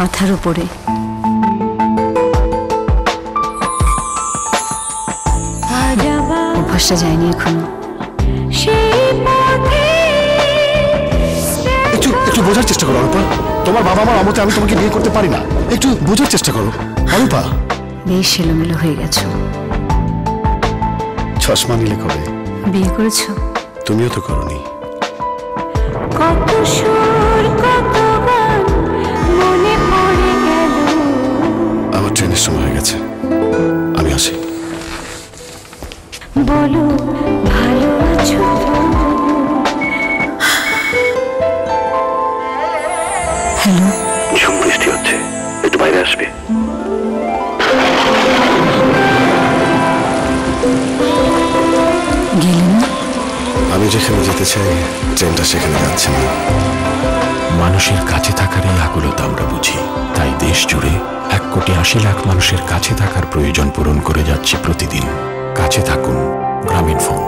মাথার উপরে। অভ্যাসটা যায়নি এখনো। একটু বোঝার চেষ্টা করো অরূপা, তোমার বাবা মার অমতে আমি তোমাকে বিয়ে করতে পারি না। একটু বোঝার চেষ্টা করো অরূপা। বেশ এলোমেলো হয়ে গেছো। চশমা নিলে কবে বিয়ে করেছো? তুমিও তো করনি। কত সুর কত গান মনে পড়ে গেল। আমার ট্রেনের সময় হয়ে গেছে, আমি আসি। বলো ভালো আছো? হ্যালো, ঝুম বৃষ্টি হচ্ছে, একটু বাইরে আসবে? গেলে না? আমি যেখানে যেতে চাই ট্রেনটা সেখানে যাচ্ছে না। মানুষের কাছে থাকার এই আকুলতা আমরা বুঝি, তাই দেশ জুড়ে 1,80,00,000 মানুষের কাছে থাকার প্রয়োজন পূরণ করে যাচ্ছে প্রতিদিন। কাছে থাকুন, গ্রামীণ ফোন।